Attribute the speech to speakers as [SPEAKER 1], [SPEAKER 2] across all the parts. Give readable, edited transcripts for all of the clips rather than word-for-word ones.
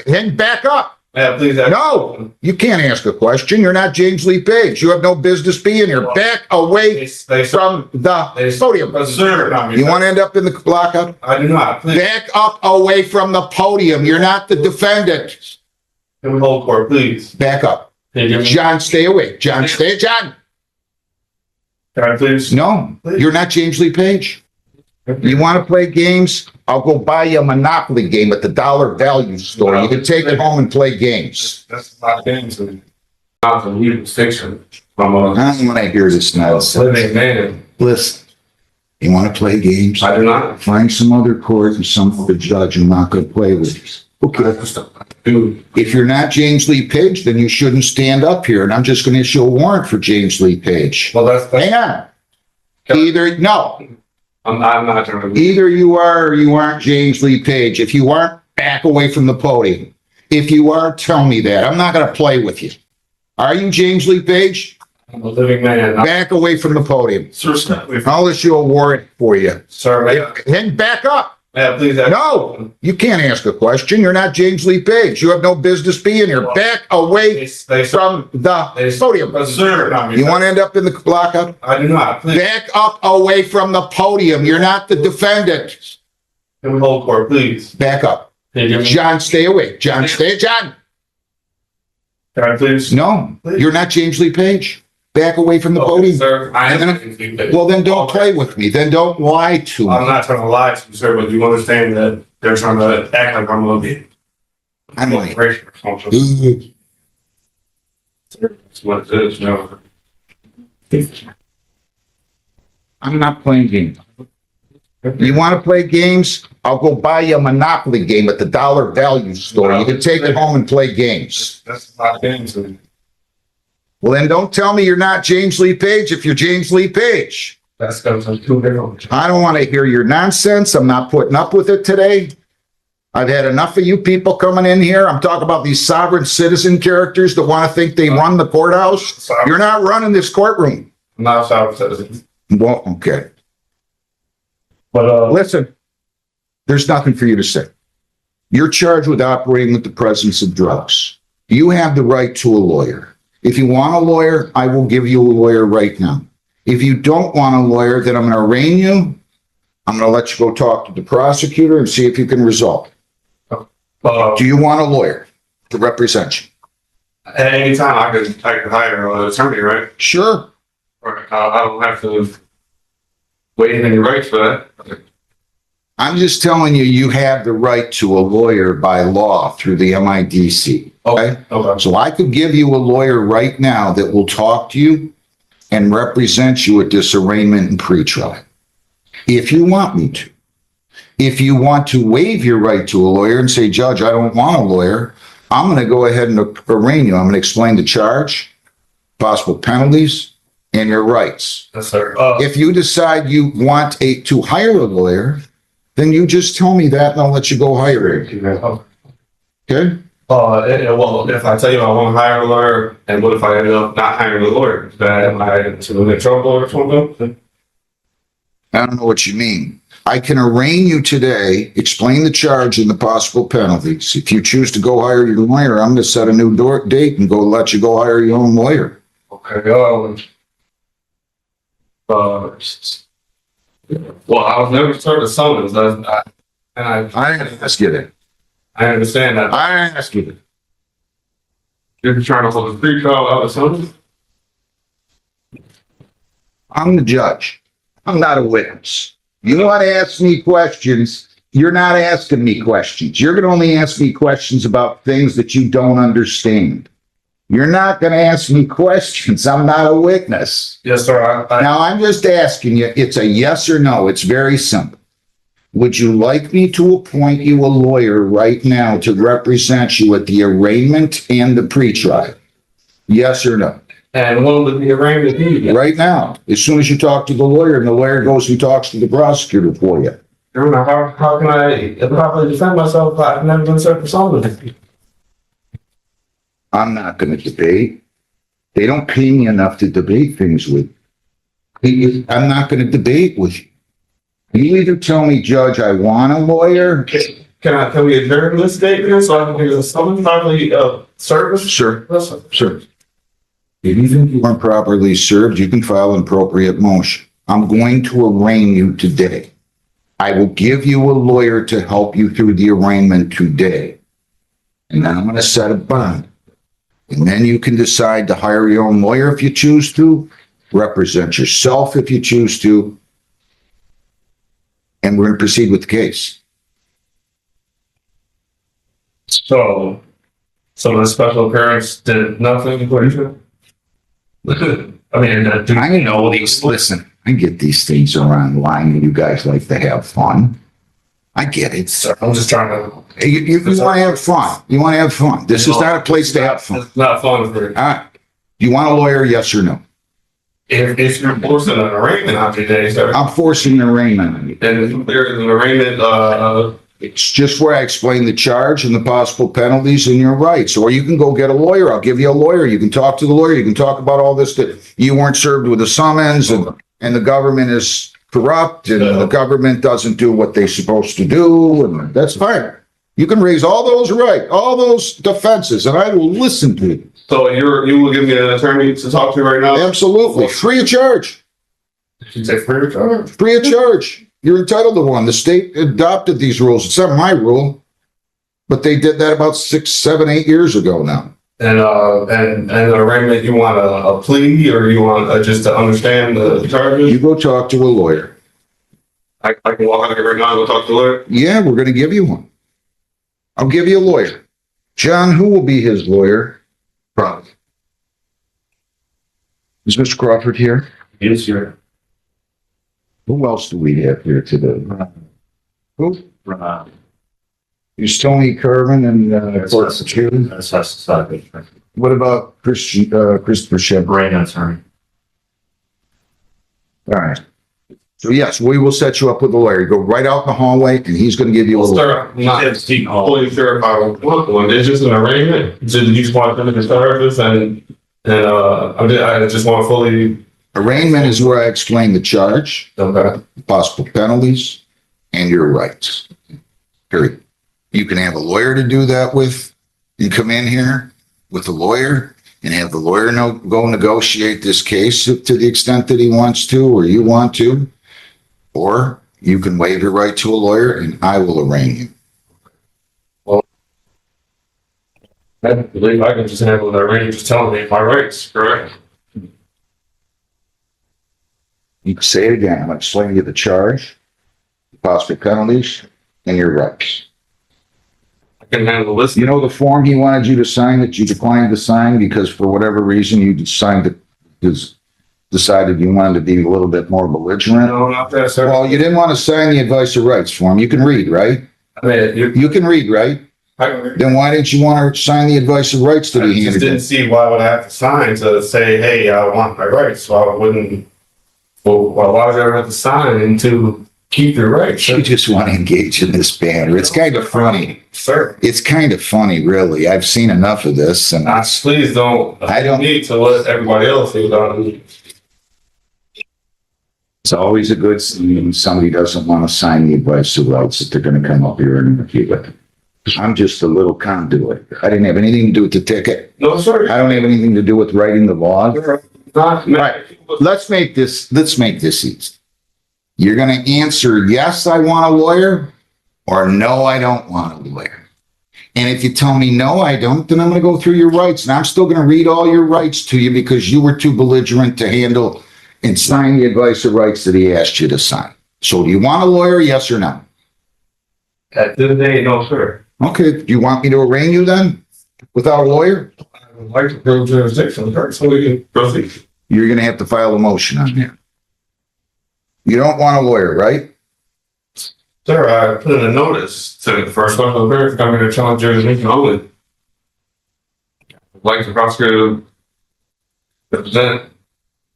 [SPEAKER 1] Then back up.
[SPEAKER 2] Yeah, please.
[SPEAKER 1] No, you can't ask a question. You're not James Lee Page. You have no business being here. Back away from the podium.
[SPEAKER 2] Sir,
[SPEAKER 1] You want to end up in the lockup?
[SPEAKER 2] I do not. Please.
[SPEAKER 1] Back up away from the podium. You're not the defendant.
[SPEAKER 2] Can we hold court, please?
[SPEAKER 1] Back up. John, stay away. John, John.
[SPEAKER 2] Can I please?
[SPEAKER 1] No, you're not James Lee Page. You want to play games? I'll go buy you a Monopoly game at the Dollar Value store. You can take it home and play games.
[SPEAKER 2] That's not games. Not from legal fiction. From
[SPEAKER 1] I don't want to hear this nonsense.
[SPEAKER 2] living man.
[SPEAKER 1] Listen, you want to play games?
[SPEAKER 2] I do not.
[SPEAKER 1] Find some other court and some other judge who's not going to play with you. Okay.
[SPEAKER 2] Dude,
[SPEAKER 1] If you're not James Lee Page, then you shouldn't stand up here, and I'm just going to issue a warrant for James Lee Page.
[SPEAKER 2] well, that's
[SPEAKER 1] Hang on.
[SPEAKER 2] I'm not trying to.
[SPEAKER 1] Either you are or you aren't James Lee Page. If you aren't, back away from the podium. If you are, tell me that. I'm not going to play with you. Are you James Lee Page?
[SPEAKER 2] I'm a living man.
[SPEAKER 1] Back away from the podium.
[SPEAKER 2] Sir,
[SPEAKER 1] I'll issue a warrant for you.
[SPEAKER 2] sir,
[SPEAKER 1] Then back up.
[SPEAKER 2] yeah, please.
[SPEAKER 1] No, you can't ask a question. You're not James Lee Page. You have no business being here. Back away from the podium.
[SPEAKER 2] Sir,
[SPEAKER 1] You want to end up in the lockup?
[SPEAKER 2] I do not. Please.
[SPEAKER 1] Back up away from the podium. You're not the defendant.
[SPEAKER 2] Can we hold court, please?
[SPEAKER 1] Back up. John, stay away. John, John.
[SPEAKER 2] Can I please?
[SPEAKER 1] No, you're not James Lee Page. Back away from the podium.
[SPEAKER 2] Sir, I am.
[SPEAKER 1] Well, then don't play with me. Then don't lie to
[SPEAKER 2] I'm
[SPEAKER 1] me.
[SPEAKER 2] not trying to lie to you, sir, but you understand that they're trying to act like I'm a little
[SPEAKER 1] I'm like,
[SPEAKER 2] That's what it is, no.
[SPEAKER 1] I'm not playing games. You want to play games? I'll go buy you a Monopoly game at the Dollar Value store. You can take it home and play games.
[SPEAKER 2] That's not games.
[SPEAKER 1] Well, then don't tell me you're not James Lee Page if you're James Lee Page.
[SPEAKER 2] That's going to too different.
[SPEAKER 1] I don't want to hear your nonsense. I'm not putting up with it today. I've had enough of you people coming in here. I'm talking about these sovereign citizen characters that want to think they run the courthouse. You're not running this courtroom.
[SPEAKER 2] I'm not a sovereign citizen.
[SPEAKER 1] Well, okay.
[SPEAKER 2] But,
[SPEAKER 1] Listen, there's nothing for you to say. You're charged with operating with the presence of drugs. You have the right to a lawyer. If you want a lawyer, I will give you a lawyer right now. If you don't want a lawyer, then I'm going to arraign you. I'm going to let you go talk to the prosecutor and see if you can resolve it. Do you want a lawyer to represent you?
[SPEAKER 2] At any time, I could hire an attorney, right?
[SPEAKER 1] Sure.
[SPEAKER 2] Or I don't have to waive any rights for that.
[SPEAKER 1] I'm just telling you, you have the right to a lawyer by law through the MIDC. Okay?
[SPEAKER 2] Okay.
[SPEAKER 1] So I could give you a lawyer right now that will talk to you and represent you at this arraignment and pretrial. If you want me to. If you want to waive your right to a lawyer and say, Judge, I don't want a lawyer, I'm going to go ahead and arraign you. I'm going to explain the charge, possible penalties, and your rights.
[SPEAKER 2] Yes, sir.
[SPEAKER 1] If you decide you want to hire a lawyer, then you just tell me that and I'll let you go hire it. Okay?
[SPEAKER 2] Well, if I tell you I want to hire a lawyer, and what if I end up not hiring a lawyer? Am I in trouble or something?
[SPEAKER 1] I don't know what you mean. I can arraign you today, explain the charge and the possible penalties. If you choose to go hire your lawyer, I'm going to set a new date and go let you go hire your own lawyer.
[SPEAKER 2] Okay. Well, I was never served a summons, I
[SPEAKER 1] didn't ask you that.
[SPEAKER 2] I understand that.
[SPEAKER 1] I didn't ask you that.
[SPEAKER 2] You're trying to hold a free trial out of summons?
[SPEAKER 1] I'm the judge. I'm not a witness. You want to ask me questions, you're not asking me questions. You're going to only ask me questions about things that you don't understand. You're not going to ask me questions. I'm not a witness.
[SPEAKER 2] Yes, sir.
[SPEAKER 1] Now, I'm just asking you, it's a yes or no. It's very simple. Would you like me to appoint you a lawyer right now to represent you at the arraignment and the pretrial? Yes or no?
[SPEAKER 2] And when would the arraignment be?
[SPEAKER 1] Right now, as soon as you talk to the lawyer and the lawyer goes and talks to the prosecutor for you.
[SPEAKER 2] How can I properly defend myself if I've never been served for summons?
[SPEAKER 1] I'm not going to debate. They don't pay me enough to debate things with. I'm not going to debate with you. You either tell me, Judge, I want a lawyer,
[SPEAKER 2] can we adjourn this statement so I can get a summons properly, service?
[SPEAKER 1] Sure, sure. If you think you weren't properly served, you can file an appropriate motion. I'm going to arraign you today. I will give you a lawyer to help you through the arraignment today. And then I'm going to set a bond. And then you can decide to hire your own lawyer if you choose to, represent yourself if you choose to, and we're going to proceed with the case.
[SPEAKER 2] So the special appearance did nothing for you? I mean,
[SPEAKER 1] I know these, listen, I get these things around line and you guys like to have fun. I get it.
[SPEAKER 2] I'm just trying to.
[SPEAKER 1] You want to have fun. You want to have fun. This is not a place to have fun.
[SPEAKER 2] It's not fun for you.
[SPEAKER 1] All right. Do you want a lawyer? Yes or no?
[SPEAKER 2] If you're forcing an arraignment on today, sir,
[SPEAKER 1] I'm forcing an arraignment on you.
[SPEAKER 2] and if there's an arraignment,
[SPEAKER 1] It's just where I explain the charge and the possible penalties and your rights. Or you can go get a lawyer. I'll give you a lawyer. You can talk to the lawyer. You can talk about all this, that you weren't served with a summons and the government is corrupt and the government doesn't do what they're supposed to do. And that's fine. You can raise all those all those defenses, and I will listen to you.
[SPEAKER 2] so you will give me an attorney to talk to right now?
[SPEAKER 1] Absolutely. Free of charge.
[SPEAKER 2] You say free of charge?
[SPEAKER 1] Free of charge. You're entitled to one. The state adopted these rules. It's not my rule, but they did that about 6, 7, 8 years ago now.
[SPEAKER 2] And an arraignment, you want a plea or you want just to understand the charges?
[SPEAKER 1] You go talk to a lawyer.
[SPEAKER 2] I can walk out here right now and go talk to the lawyer?
[SPEAKER 1] Yeah, we're going to give you one. I'll give you a lawyer. John, who will be his lawyer?
[SPEAKER 2] Probably.
[SPEAKER 1] Is Mr. Crawford here?
[SPEAKER 2] Yes, sir.
[SPEAKER 1] Who else do we have here today? Who? Is Tony Carvin and Court Security?
[SPEAKER 3] That's society.
[SPEAKER 1] What about Christopher Shep?
[SPEAKER 3] Brain attorney.
[SPEAKER 1] All right. So yes, we will set you up with a lawyer. You go right out in the hallway and he's going to give you a
[SPEAKER 2] Well,
[SPEAKER 1] lawyer.
[SPEAKER 2] sir, I'm not fully sure if I want one. It's just an arraignment. So you just want them to start this and I just want to fully.
[SPEAKER 1] Arraignment is where I explain the charge,
[SPEAKER 2] Okay.
[SPEAKER 1] possible penalties, and your rights. Period. You can have a lawyer to do that with. You come in here with a lawyer and have the lawyer go negotiate this case to the extent that he wants to or you want to. Or you can waive your right to a lawyer and I will arraign you.
[SPEAKER 2] I believe I can just handle the arraignment, just telling me my rights, correct?
[SPEAKER 1] You can say it again. I'm explaining to you the charge, possible penalties, and your rights.
[SPEAKER 2] I can handle this.
[SPEAKER 1] You know the form he wanted you to sign that you declined to sign because for whatever reason you decided you wanted to be a little bit more belligerent?
[SPEAKER 2] No, not that, sir.
[SPEAKER 1] Well, you didn't want to sign the advice of rights form. You can read, right?
[SPEAKER 2] I mean,
[SPEAKER 1] You can read, right? Then why didn't you want to sign the advice of rights to
[SPEAKER 2] I
[SPEAKER 1] be
[SPEAKER 2] just
[SPEAKER 1] handed
[SPEAKER 2] didn't
[SPEAKER 1] in?
[SPEAKER 2] see why would I have to sign to say, hey, I want my rights. So I wouldn't, well, why would I ever have to sign to keep your rights?
[SPEAKER 1] You just want to engage in this banter. It's kind of funny.
[SPEAKER 2] Sir.
[SPEAKER 1] It's kind of funny, really. I've seen enough of this and
[SPEAKER 2] Please don't.
[SPEAKER 1] I don't-
[SPEAKER 2] need to let everybody else do that.
[SPEAKER 1] it's always a good sign when somebody doesn't want to sign the advice of rights that they're going to come up here and interview with. I'm just a little conduit. I didn't have anything to do with the ticket.
[SPEAKER 2] No, sir.
[SPEAKER 1] I don't have anything to do with writing the law.
[SPEAKER 2] Not,
[SPEAKER 1] Right. Let's make this easy. You're going to answer, yes, I want a lawyer, or no, I don't want a lawyer. And if you tell me, no, I don't, then I'm going to go through your rights. And I'm still going to read all your rights to you because you were too belligerent to handle and sign the advice of rights that he asked you to sign. So do you want a lawyer, yes or no?
[SPEAKER 2] at this day, no, sir.
[SPEAKER 1] Okay, do you want me to arraign you then without a lawyer?
[SPEAKER 2] I would like to prove jurisdiction, sir, so we can proceed.
[SPEAKER 1] You're going to have to file a motion on there. You don't want a lawyer, right?
[SPEAKER 2] Sir, I put in a notice to the first special appearance coming to challenge jurisdiction only. I'd like the prosecutor to present.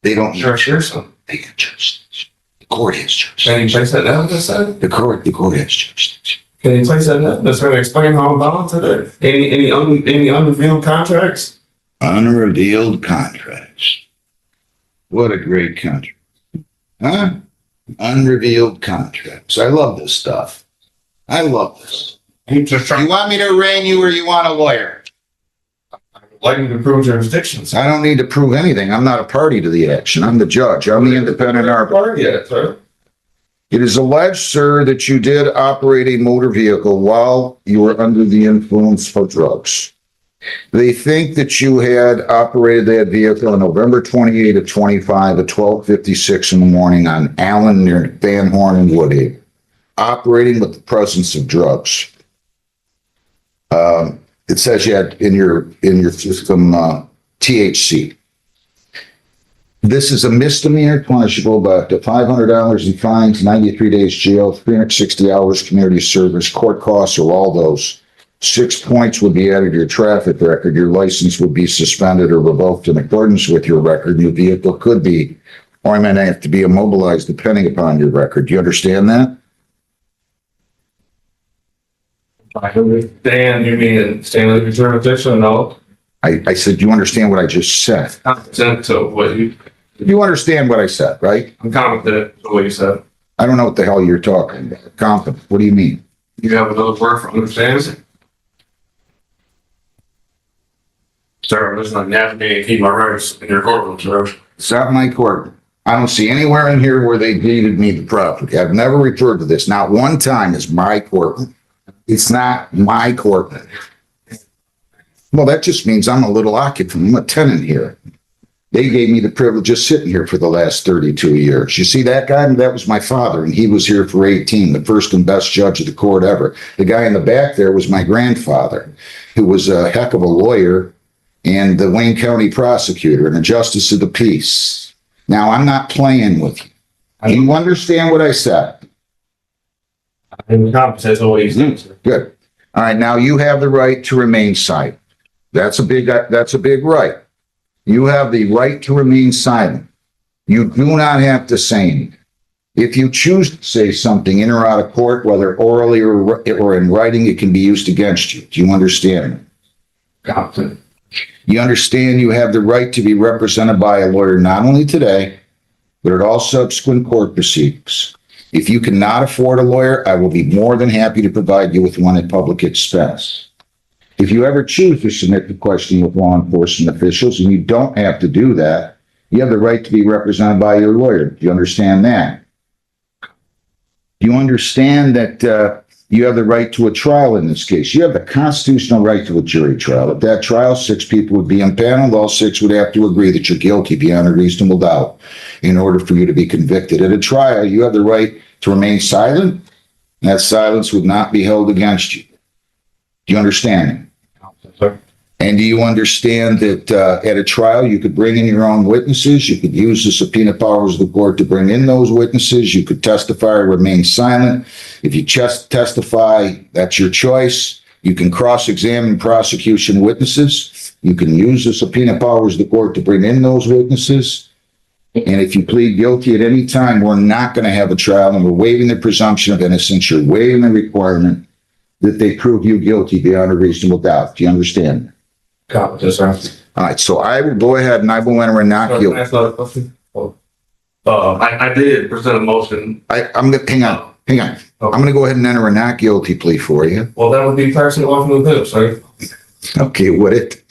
[SPEAKER 1] They don't.
[SPEAKER 2] Sure, son.
[SPEAKER 1] They have jurisdiction. The court has jurisdiction.
[SPEAKER 2] Can you place that down, this side?
[SPEAKER 1] The court has jurisdiction.
[SPEAKER 2] Can you place that down? That's going to explain how I'm bound to that. Any unrevealed contracts?
[SPEAKER 1] Unrevealed contracts. What a great country. Huh? Unrevealed contracts. I love this stuff. I love this.
[SPEAKER 2] I'm just trying.
[SPEAKER 1] You want me to arraign you or you want a lawyer?
[SPEAKER 2] Like to prove jurisdictions.
[SPEAKER 1] I don't need to prove anything. I'm not a party to the action. I'm the judge. I'm the independent arbiter.
[SPEAKER 2] Yeah, sir.
[SPEAKER 1] It is alleged, sir, that you did operate a motor vehicle while you were under the influence of drugs. They think that you had operated that vehicle on November 28 of 25 at 12:56 in the morning on Allen near Van Horn and Woodhaven, operating with the presence of drugs. It says you had in your system THC. This is a misdemeanor, punishable by up to $500 in fines, 93 days jail, 360 hours community service, court costs, or all those. 6 points would be added to your traffic record. Your license would be suspended or revoked in accordance with your record. Your vehicle could be, or it might have to be immobilized depending upon your record. Do you understand that?
[SPEAKER 2] I understand you mean staying under jurisdiction? No.
[SPEAKER 1] I said, do you understand what I just said?
[SPEAKER 2] Competent to what
[SPEAKER 1] You understand what I said, right?
[SPEAKER 2] I'm competent to what you said.
[SPEAKER 1] I don't know what the hell you're talking about. Confident. What do you mean?
[SPEAKER 2] You have another word for understanding? Sir, I'm just not navigating and keep my rights in your courtroom, sir.
[SPEAKER 1] It's not my court. I don't see anywhere in here where they deeded me the property. I've never referred to this. Not one time is my court. It's not my court. Well, that just means I'm a little occupant. I'm a tenant here. They gave me the privilege of sitting here for the last 32 years. You see that guy? That was my father, and he was here for 18, the first and best judge of the court ever. The guy in the back there was my grandfather, who was a heck of a lawyer and the Wayne County prosecutor and a justice of the peace. Now, I'm not playing with you. Do you understand what I said?
[SPEAKER 2] I'm competent to what you said, sir.
[SPEAKER 1] Good. All right, now you have the right to remain silent. That's a big right. You have the right to remain silent. You do not have to say anything. If you choose to say something in or out of court, whether orally or in writing, it can be used against you. Do you understand?
[SPEAKER 2] Competent.
[SPEAKER 1] You understand you have the right to be represented by a lawyer not only today, but at all subsequent court proceedings. If you cannot afford a lawyer, I will be more than happy to provide you with one at public expense. If you ever choose to submit the question with law enforcement officials, and you don't have to do that, you have the right to be represented by your lawyer. Do you understand that? Do you understand that you have the right to a trial in this case? You have the constitutional right to a jury trial. At that trial, 6 people would be impaneled. All 6 would have to agree that you're guilty beyond a reasonable doubt in order for you to be convicted. At a trial, you have the right to remain silent. That silence would not be held against you. Do you understand?
[SPEAKER 2] Sir.
[SPEAKER 1] And do you understand that at a trial, you could bring in your own witnesses? You could use the subpoena powers of the court to bring in those witnesses. You could testify or remain silent. If you just testify, that's your choice. You can cross-examine prosecution witnesses. You can use the subpoena powers of the court to bring in those witnesses. And if you plead guilty at any time, we're not going to have a trial, and we're waiving the presumption of innocence. You're waiving the requirement that they prove you guilty beyond a reasonable doubt. Do you understand?
[SPEAKER 2] Competent, sir.
[SPEAKER 1] All right, so I will go ahead and I will enter a not
[SPEAKER 2] Can I
[SPEAKER 1] guilty.
[SPEAKER 2] ask another question? I did present a motion.
[SPEAKER 1] I'm gonna hang on. I'm gonna go ahead and enter a not guilty plea for you.
[SPEAKER 2] Well, that would be passing off from the bill, sir.
[SPEAKER 1] Okay, would it?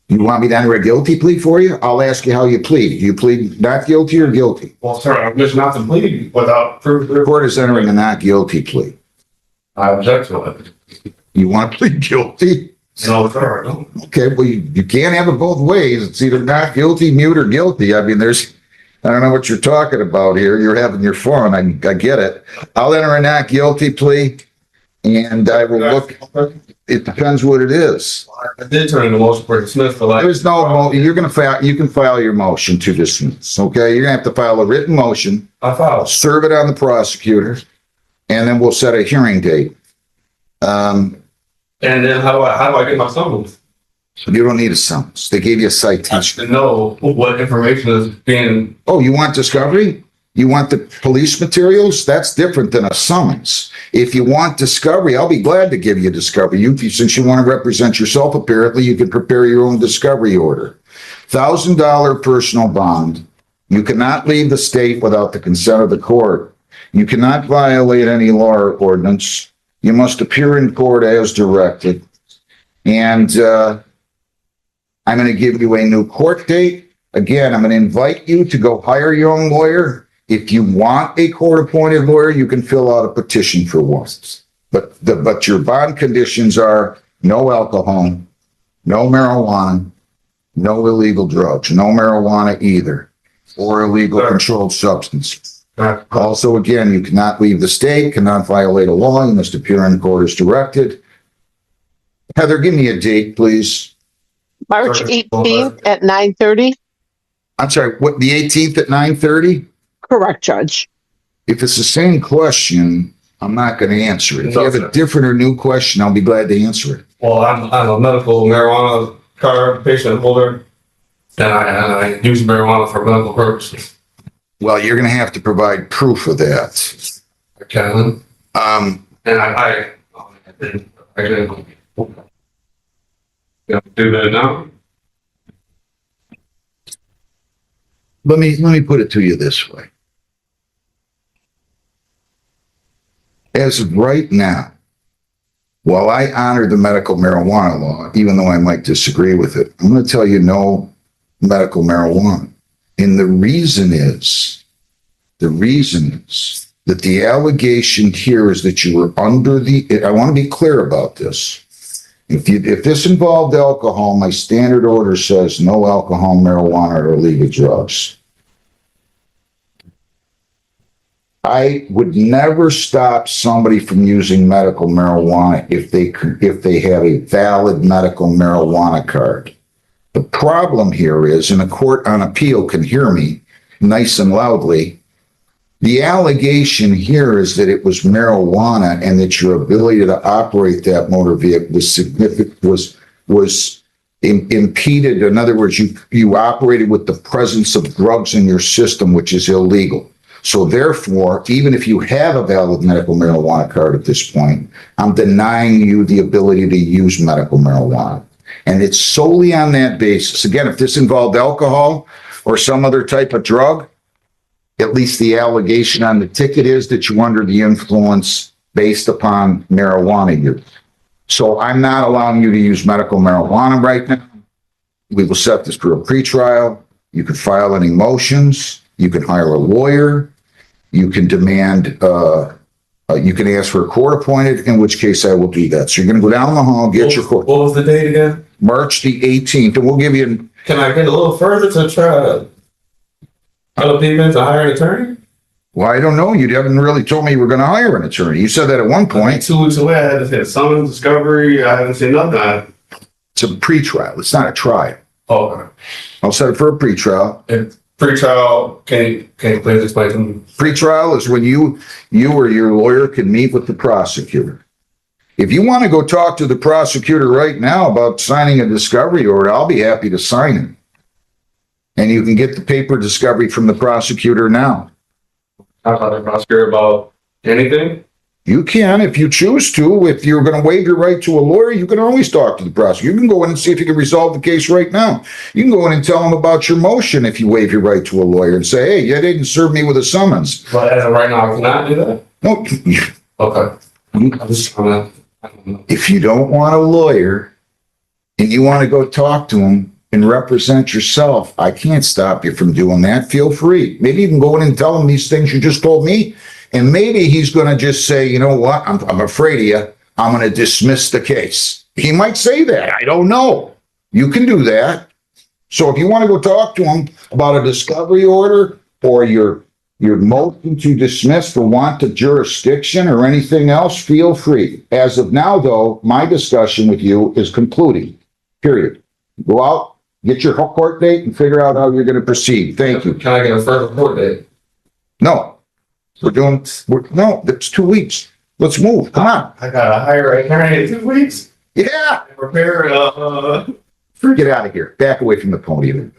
[SPEAKER 1] You want me to enter a guilty plea for you? I'll ask you how you plead. Do you plead not guilty or guilty?
[SPEAKER 2] Well, sir, I'm just not to plead without proof.
[SPEAKER 1] The court is entering a not guilty plea.
[SPEAKER 2] I object to it.
[SPEAKER 1] You want to plead guilty?
[SPEAKER 2] No, sir, I don't.
[SPEAKER 1] Okay, well, you can't have it both ways. It's either not guilty, mute, or guilty. I mean, I don't know what you're talking about here. You're having your fun. I get it. I'll enter a not guilty plea, and I will look. It depends what it is.
[SPEAKER 2] I did turn in the motion for dismissal.
[SPEAKER 1] There's no, you can file your motion to dismiss, okay? You're gonna have to file a written motion,
[SPEAKER 2] I filed.
[SPEAKER 1] serve it on the prosecutor, and then we'll set a hearing date.
[SPEAKER 2] And then how do I get my summons?
[SPEAKER 1] You don't need a summons. They gave you a
[SPEAKER 2] I
[SPEAKER 1] citation.
[SPEAKER 2] should know what information is being.
[SPEAKER 1] Oh, you want discovery? You want the police materials? That's different than a summons. If you want discovery, I'll be glad to give you discovery. Since you want to represent yourself, apparently, you can prepare your own discovery order. $1,000 personal bond. You cannot leave the state without the consent of the court. You cannot violate any law or ordinance. You must appear in court as directed. And I'm going to give you a new court date. Again, I'm going to invite you to go hire your own lawyer. If you want a court-appointed lawyer, you can fill out a petition for one. But your bond conditions are no alcohol, no marijuana, no illegal drugs, no marijuana either, or illegal controlled substance. Also, again, you cannot leave the state, cannot violate a law, you must appear in court as directed. Heather, give me a date, please.
[SPEAKER 3] March 18th at 9:30.
[SPEAKER 1] I'm sorry, what, the 18th at 9:30?
[SPEAKER 3] Correct, Judge.
[SPEAKER 1] If it's the same question, I'm not going to answer it. If you have a different or new question, I'll be glad to answer it.
[SPEAKER 2] Well, I'm a medical marijuana card patient holder, and I use marijuana for medical purposes.
[SPEAKER 1] Well, you're going to have to provide proof of that.
[SPEAKER 2] I can.
[SPEAKER 1] Um,
[SPEAKER 2] And I can do that now.
[SPEAKER 1] let me put it to you this way. As of right now, while I honor the medical marijuana law, even though I might disagree with it, I'm going to tell you no medical marijuana. And the reason is that the allegation here is that you were under the, I want to be clear about this. If this involved alcohol, my standard order says no alcohol, marijuana, or illegal drugs. I would never stop somebody from using medical marijuana if they have a valid medical marijuana card. The problem here is, and a court on appeal can hear me nice and loudly, the allegation here is that it was marijuana and that your ability to operate that motor vehicle was significant, was impeded. In other words, you operated with the presence of drugs in your system, which is illegal. So therefore, even if you have a valid medical marijuana card at this point, I'm denying you the ability to use medical marijuana. And it's solely on that basis. Again, if this involved alcohol or some other type of drug, at least the allegation on the ticket is that you're under the influence based upon marijuana use. So I'm not allowing you to use medical marijuana right now. We will set this for a pretrial. You can file any motions. You can hire a lawyer. You can demand, you can ask for a court appointed, in which case I will do that. So you're going to go down the hall, get your court.
[SPEAKER 2] What was the date again?
[SPEAKER 1] March the 18th, and we'll give you,
[SPEAKER 2] Can I get a little further to try to other people to hire an attorney?
[SPEAKER 1] well, I don't know. You haven't really told me you were going to hire an attorney. You said that at one point.
[SPEAKER 2] 2 weeks away, I had to hit summons, discovery. I haven't seen nothing.
[SPEAKER 1] It's a pretrial. It's not a trial.
[SPEAKER 2] Okay.
[SPEAKER 1] I'll set it for a pretrial.
[SPEAKER 2] And pre-trial, can you please explain to me?
[SPEAKER 1] Pretrial is when you or your lawyer can meet with the prosecutor. If you want to go talk to the prosecutor right now about signing a discovery order, I'll be happy to sign it. And you can get the paper discovery from the prosecutor now.
[SPEAKER 2] How about the prosecutor about anything?
[SPEAKER 1] You can, if you choose to. If you're going to waive your right to a lawyer, you can always talk to the prosecutor. You can go in and see if you can resolve the case right now. You can go in and tell them about your motion if you waive your right to a lawyer and say, hey, you didn't serve me with a summons.
[SPEAKER 2] But as of right now, I cannot do that?
[SPEAKER 1] No,
[SPEAKER 2] Okay. I'm just trying to, I don't know.
[SPEAKER 1] if you don't want a lawyer and you want to go talk to him and represent yourself, I can't stop you from doing that. Feel free. Maybe you can go in and tell him these things you just told me. And maybe he's going to just say, you know what? I'm afraid of you. I'm going to dismiss the case. He might say that. I don't know. You can do that. So if you want to go talk to him about a discovery order or your motion to dismiss for want of jurisdiction or anything else, feel free. As of now, though, my discussion with you is concluding. Period. Go out, get your court date, and figure out how you're going to proceed. Thank you.
[SPEAKER 2] Can I get a further court date?
[SPEAKER 1] No. No, that's 2 weeks. Let's move. Come on.
[SPEAKER 2] I gotta hire an attorney in 2 weeks.
[SPEAKER 1] Yeah.
[SPEAKER 2] Prepare,
[SPEAKER 1] Get out of here. Back away from the podium.